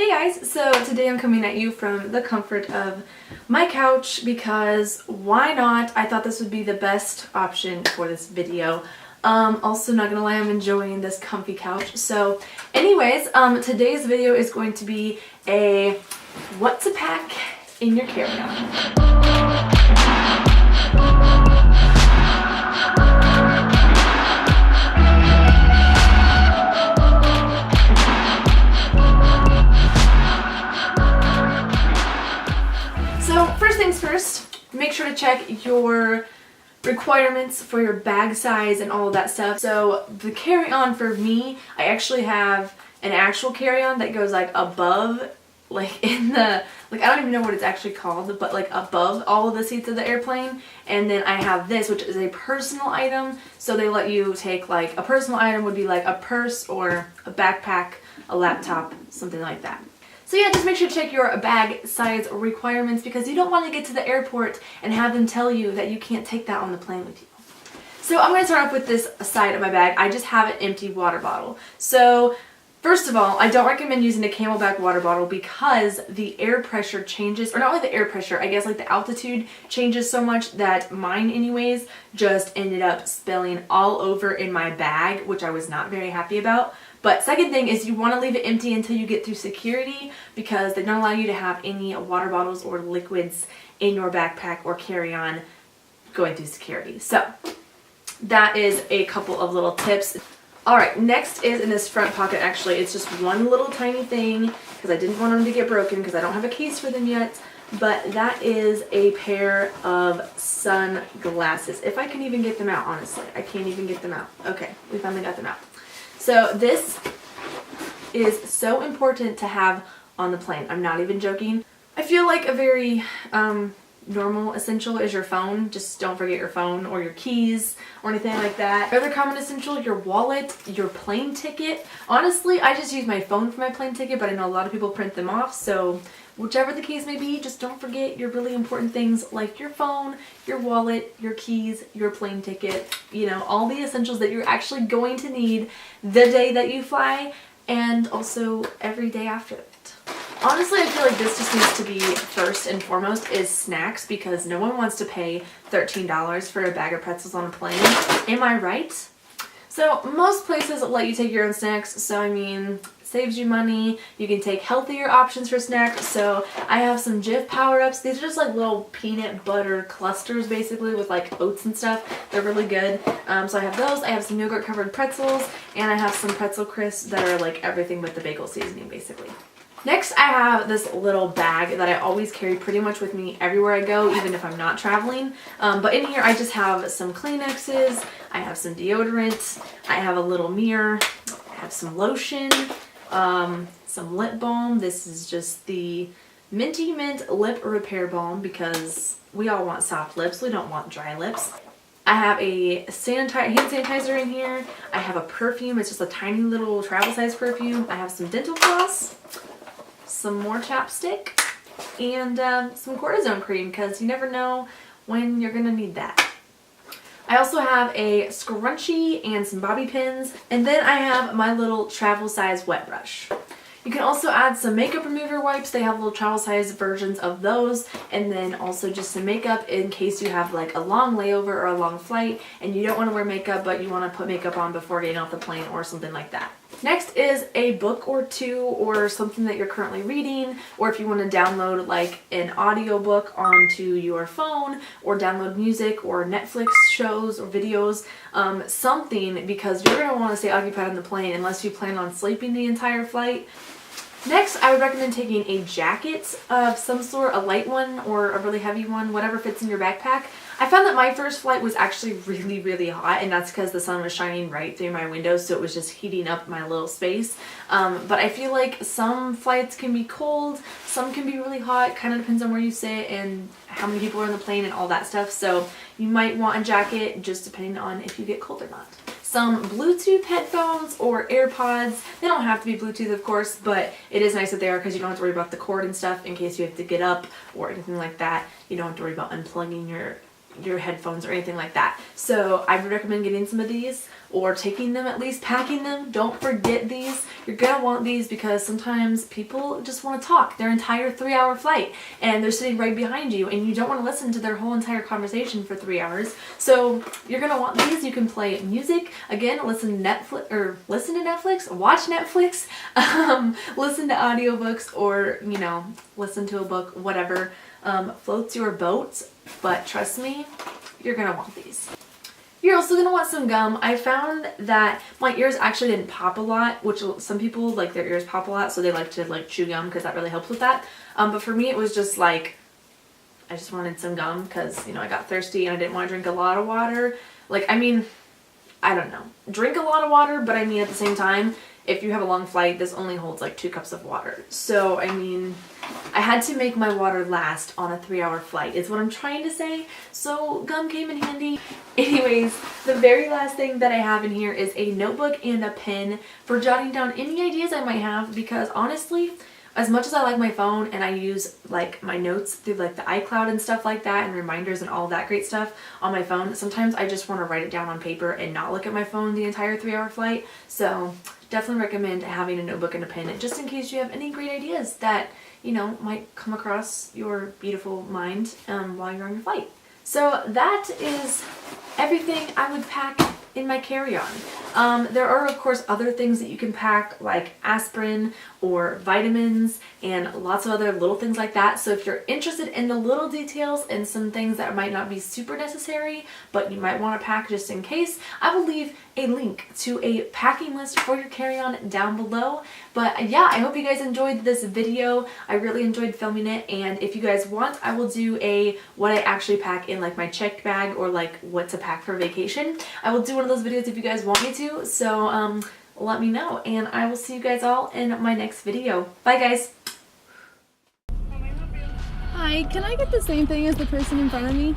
Hey guys, so today I'm coming at you from the comfort of my couch because why not? I thought this would be the best option for this video. Also, not gonna lie, I'm enjoying this comfy couch. So anyways, today's video is going to be a what to pack in your carry-on. First, make sure to check your requirements for your bag size and all of that stuff. So the carry-on for me, I actually have an actual carry-on that goes like above, like in the, like I don't even know what it's actually called, but like above all of the seats of the airplane. And then I have this, which is a personal item. So they let you take like, a personal item would be like a purse or a backpack, a laptop, something like that. So yeah, just make sure to check your bag size requirements because you don't want to get to the airport and have them tell you that you can't take that on the plane with you. So I'm going to start off with this side of my bag. I just have an empty water bottle. So first of all, I don't recommend using a Camelback water bottle because the air pressure changes, or not only the air pressure, I guess like the altitude changes so much that mine anyways just ended up spilling all over in my bag, which I was not very happy about. But second thing is you want to leave it empty until you get through security because they don't allow you to have any water bottles or liquids in your backpack or carry-on going through security. So that is a couple of little tips. Alright, next is in this front pocket. Actually, it's just one little tiny thing because I didn't want them to get broken because I don't have a case for them yet. But that is a pair of sunglasses. If I can even get them out, honestly. I can't even get them out. Okay, we finally got them out. So this is so important to have on the plane. I'm not even joking. I feel like a very normal essential is your phone. Just don't forget your phone or your keys or anything like that. Other common essential, your wallet, your plane ticket. Honestly, I just use my phone for my plane ticket, but I know a lot of people print them off. So whichever the case may be, just don't forget your really important things like your phone, your wallet, your keys, your plane ticket, you know, all the essentials that you're actually going to need the day that you fly and also every day after it. Honestly, I feel like this just needs to be first and foremost is snacks because no one wants to pay $13 for a bag of pretzels on a plane. Am I right? So most places let you take your own snacks, so I mean, saves you money. You can take healthier options for snacks. So I have some Jif power-ups. These are just like little peanut butter clusters basically with like oats and stuff. They're really good. So I have those. I have some yogurt covered pretzels and I have some pretzel crisps that are like everything but the bagel seasoning basically. Next, I have this little bag that I always carry pretty much with me everywhere I go, even if I'm not traveling. But in here, I just have some Kleenexes, I have some deodorant, I have a little mirror, I have some lotion, some lip balm. This is just the Minty Mint Lip Repair Balm because we all want soft lips. We don't want dry lips. I have a hand sanitizer in here. I have a perfume. It's just a tiny little travel size perfume. I have some dental floss, some more chapstick, and some cortisone cream because you never know when you're gonna need that. I also have a scrunchie and some bobby pins, and then I have my little travel size wet brush. You can also add some makeup remover wipes. They have little travel size versions of those, and then also just some makeup in case you have like a long layover or a long flight and you don't want to wear makeup but you want to put makeup on before getting off the plane or something like that. Next is a book or two or something that you're currently reading, or if you want to download like an audiobook onto your phone or download music or Netflix shows or videos, something, because you're going to want to stay occupied on the plane unless you plan on sleeping the entire flight. Next, I would recommend taking a jacket of some sort, a light one or a really heavy one, whatever fits in your backpack. I found that my first flight was actually really, really hot, and that's because the sun was shining right through my windows, so it was just heating up my little space. But I feel like some flights can be cold, some can be really hot, kind of depends on where you sit and how many people are on the plane and all that stuff. So you might want a jacket just depending on if you get cold or not. Some Bluetooth headphones or AirPods. They don't have to be Bluetooth, of course, but it is nice that they are because you don't have to worry about the cord and stuff in case you have to get up or anything like that. You don't have to worry about unplugging your your headphones or anything like that. So I would recommend getting some of these, or taking them, at least packing them. Don't forget these. You're gonna want these because sometimes people just want to talk their entire 3-hour flight and they're sitting right behind you and you don't want to listen to their whole entire conversation for 3 hours. So you're gonna want these. You can play music, again, listen to Netflix, watch Netflix, listen to audiobooks, or listen to a book, whatever floats your boat. But trust me, you're gonna want these. You're also going to want some gum. I found that my ears actually didn't pop a lot, which some people like their ears pop a lot, so they like to chew gum because that really helps with that. But for me, it was just like, I just wanted some gum because, I got thirsty and I didn't want to drink a lot of water. I don't know. Drink a lot of water, but at the same time, if you have a long flight, this only holds like 2 cups of water. So, I had to make my water last on a 3-hour flight, is what I'm trying to say. So gum came in handy. Anyways, the very last thing that I have in here is a notebook and a pen for jotting down any ideas I might have, because honestly, as much as I like my phone and I use like my notes through like the iCloud and stuff like that, and reminders and all that great stuff on my phone, sometimes I just want to write it down on paper and not look at my phone the entire 3-hour flight. So definitely recommend having a notebook and a pen just in case you have any great ideas that might come across your beautiful mind while you're on your flight. So that is everything I would pack in my carry-on. There are of course other things that you can pack, like aspirin or vitamins and lots of other little things like that. So if you're interested in the little details and some things that might not be super necessary but you might want to pack just in case, I will leave a link to a packing list for your carry-on down below. But yeah, I hope you guys enjoyed this video. I really enjoyed filming it, and if you guys want, I will do a what I actually pack in like my checked bag, or like what to pack for vacation. I will do one of those videos if you guys want me to, so let me know, and I will see you guys all in my next video. Bye guys! Hi, can I get the same thing as the person in front of me?